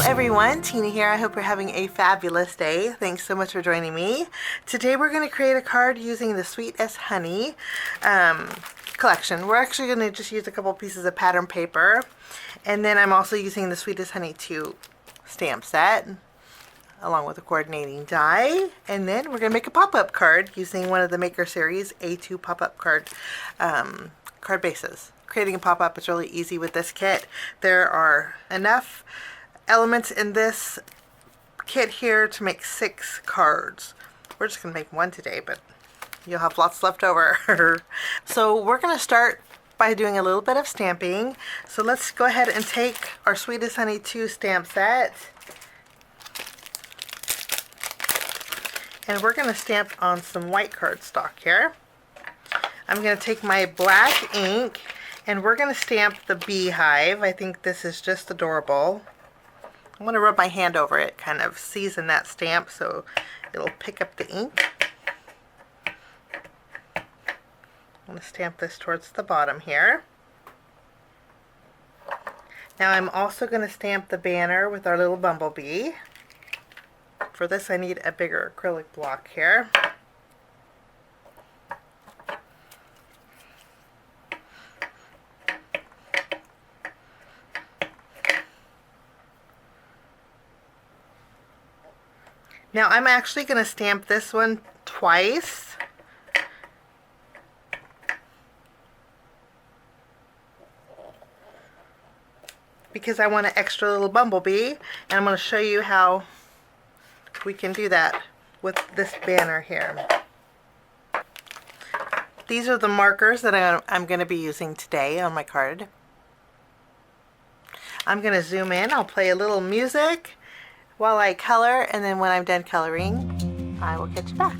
everyone, Tina here. I hope you're having a fabulous day. Thanks so much for joining me. Today we're going to create a card using the Sweet as Honey collection. We're actually going to just use a couple pieces of pattern paper, and then I'm also using the Sweet as Honey 2 stamp set along with a coordinating die, and then we're going to make a pop-up card using one of the Maker Series A2 pop-up card bases. Creating a pop-up is really easy with this kit. There are enough elements in this kit here to make 6 cards. We're just going to make one today, but you'll have lots left over. So we're going to start by doing a little bit of stamping. So let's go ahead and take our Sweet as Honey 2 stamp set, and we're going to stamp on some white cardstock here. I'm going to take my black ink, and we're going to stamp the beehive. I think this is just adorable. I'm going to rub my hand over it, kind of season that stamp so it'll pick up the ink. I'm going to stamp this towards the bottom here. Now I'm also going to stamp the banner with our little bumblebee. For this I need a bigger acrylic block here. Now I'm actually going to stamp this one twice. Because I want an extra little bumblebee, and I'm going to show you how we can do that with this banner here. These are the markers that I'm going to be using today on my card. I'm going to zoom in. I'll play a little music while I color, and then when I'm done coloring, I will catch you back.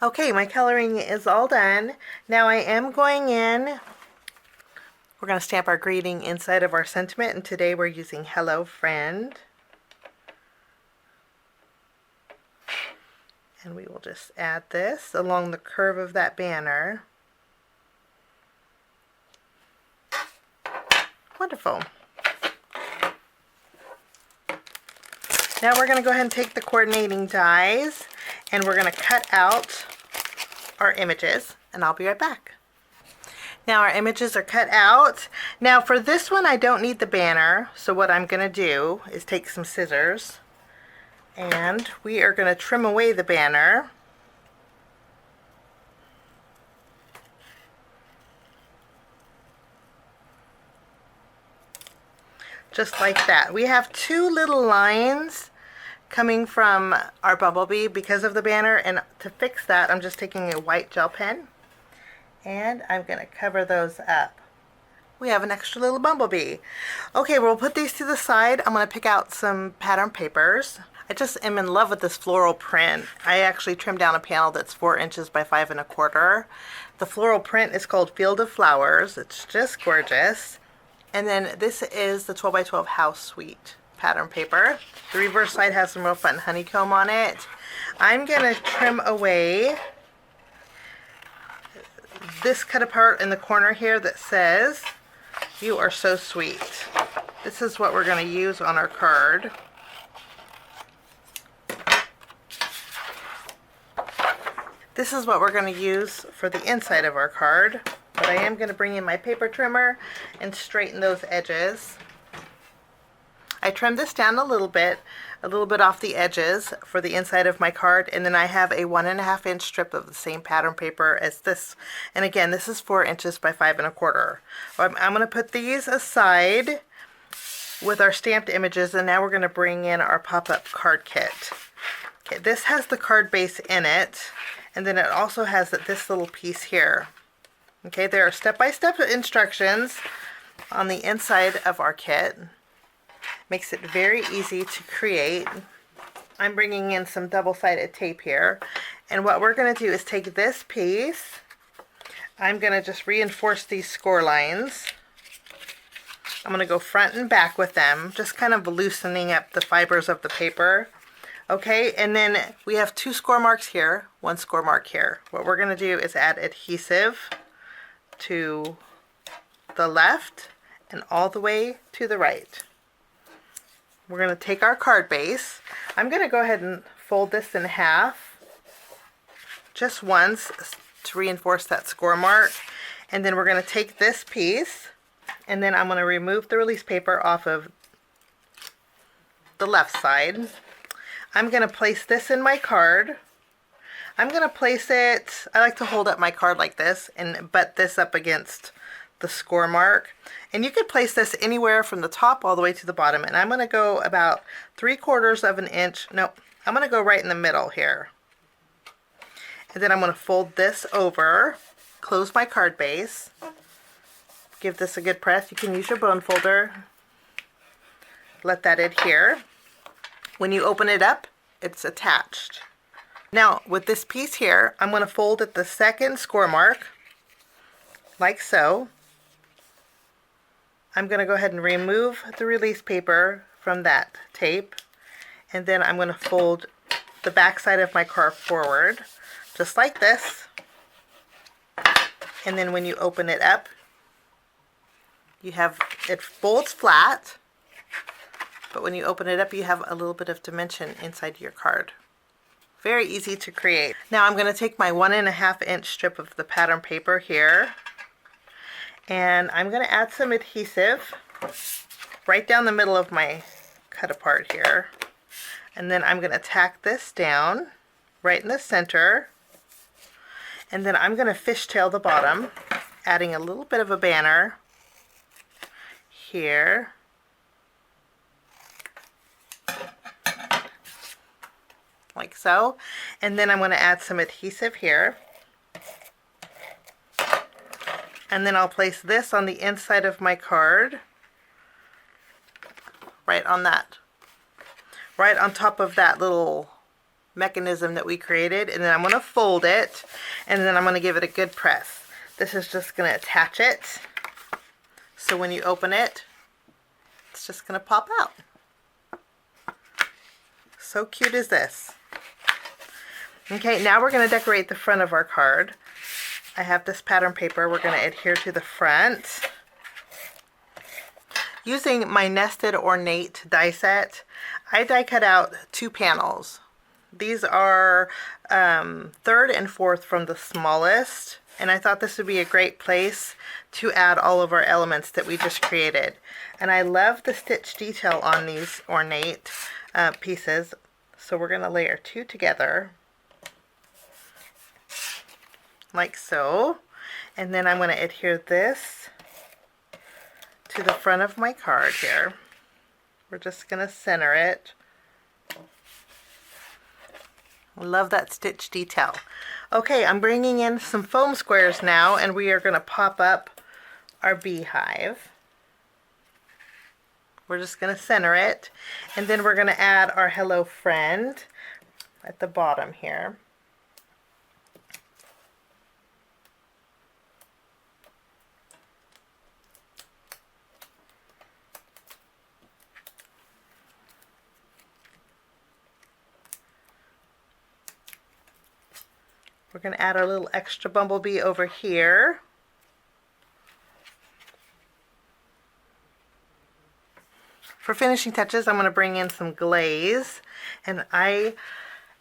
Okay, my coloring is all done. Now I am going in. We're going to stamp our greeting inside of our sentiment, and today we're using Hello Friend. And we will just add this along the curve of that banner. Wonderful. Now we're going to go ahead and take the coordinating dies, and we're going to cut out our images, and I'll be right back. Now our images are cut out. Now for this one I don't need the banner, so what I'm going to do is take some scissors, and we are going to trim away the banner. Just like that. We have 2 little lines coming from our bumblebee because of the banner, and to fix that I'm just taking a white gel pen and I'm going to cover those up. We have an extra little bumblebee. Okay, we'll put these to the side. I'm going to pick out some pattern papers. I just am in love with this floral print. I actually trimmed down a panel that's 4 inches by 5 1/4. The floral print is called Field of Flowers. It's just gorgeous. And then this is the 12 by 12 House Suite pattern paper. The reverse side has some real fun honeycomb on it. I'm going to trim away this cut apart in the corner here that says, "You are so sweet." This is what we're going to use on our card. This is what we're going to use for the inside of our card. But I am going to bring in my paper trimmer and straighten those edges. I trimmed this down a little bit off the edges for the inside of my card, and then I have a 1.5 inch strip of the same pattern paper as this. And again, this is 4 inches by 5 1/4. I'm going to put these aside with our stamped images, and now we're going to bring in our pop-up card kit. Okay, this has the card base in it, and then it also has this little piece here. Okay, there are step-by-step instructions on the inside of our kit. Makes it very easy to create. I'm bringing in some double-sided tape here, and what we're going to do is take this piece. I'm going to just reinforce these score lines. I'm going to go front and back with them, just kind of loosening up the fibers of the paper. Okay, and then we have 2 score marks here, 1 score mark here. What we're going to do is add adhesive to the left and all the way to the right. We're going to take our card base. I'm going to go ahead and fold this in half just once to reinforce that score mark, and then we're going to take this piece, and then I'm going to remove the release paper off of the left side. I'm going to place this in my card. I'm going to place it, I like to hold up my card like this and butt this up against the score mark. And you could place this anywhere from the top all the way to the bottom. And I'm going to go about 3/4 of an inch. Nope, I'm going to go right in the middle here. And then I'm going to fold this over, close my card base, give this a good press. You can use your bone folder. Let that adhere. When you open it up, it's attached. Now, with this piece here, I'm going to fold at the second score mark, like so. I'm going to go ahead and remove the release paper from that tape, and then I'm going to fold the back side of my card forward, just like this. And then when you open it up, you have, it folds flat, but when you open it up, you have a little bit of dimension inside your card. Very easy to create. Now I'm going to take my 1.5 inch strip of the pattern paper here, and I'm going to add some adhesive right down the middle of my cut apart here. And then I'm going to tack this down right in the center. And then I'm going to fishtail the bottom, adding a little bit of a banner here. Like so. And then I'm going to add some adhesive here. And then I'll place this on the inside of my card, right on that, right on top of that little mechanism that we created. And then I'm going to fold it, and then I'm going to give it a good press. This is just going to attach it, so when you open it, it's just going to pop out. So cute is this. Okay, now we're going to decorate the front of our card. I have this pattern paper we're going to adhere to the front. Using my nested Ornate die set, I die cut out 2 panels. These are 3rd and 4th from the smallest, and I thought this would be a great place to add all of our elements that we just created. And I love the stitch detail on these Ornate pieces, so we're going to layer 2 together, like so. And then I'm going to adhere this to the front of my card here. We're just going to center it. I love that stitch detail. Okay, I'm bringing in some foam squares now, and we are going to pop up our beehive. We're just going to center it, and then we're going to add our hello friend at the bottom here. We're going to add our little extra bumblebee over here. For finishing touches, I'm going to bring in some glaze, and I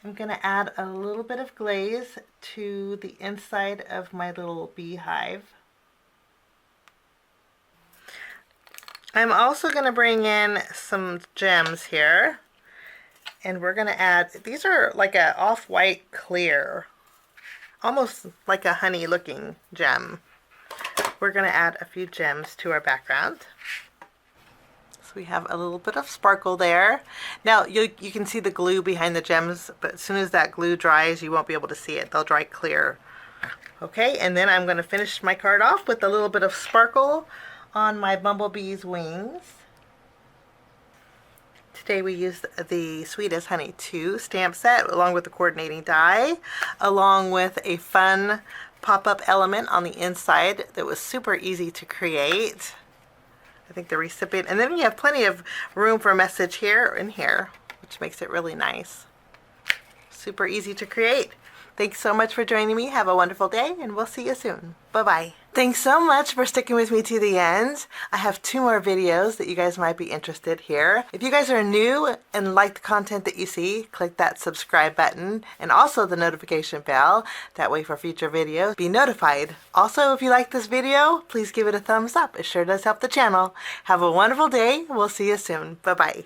am going to add a little bit of glaze to the inside of my little beehive. I'm also going to bring in some gems here, and we're going to add, these are like a off-white clear, almost like a honey looking gem. We're going to add a few gems to our background. We have a little bit of sparkle there. Now you can see the glue behind the gems, but as soon as that glue dries, you won't be able to see it. They'll dry clear. Okay, and then I'm going to finish my card off with a little bit of sparkle on my bumblebee's wings. Today we used the Sweet as Honey 2 stamp set along with the coordinating die, along with a fun pop-up element on the inside that was super easy to create. I think the recipient, and then you have plenty of room for a message here and here, which makes it really nice. Super easy to create. Thanks so much for joining me. Have a wonderful day, and we'll see you soon. Bye-bye. Thanks so much for sticking with me to the end. I have 2 more videos that you guys might be interested here. If you guys are new and like the content that you see, click that subscribe button and also the notification bell. That way for future videos, be notified. Also, if you like this video, please give it a thumbs up. It sure does help the channel. Have a wonderful day. We'll see you soon. Bye-bye.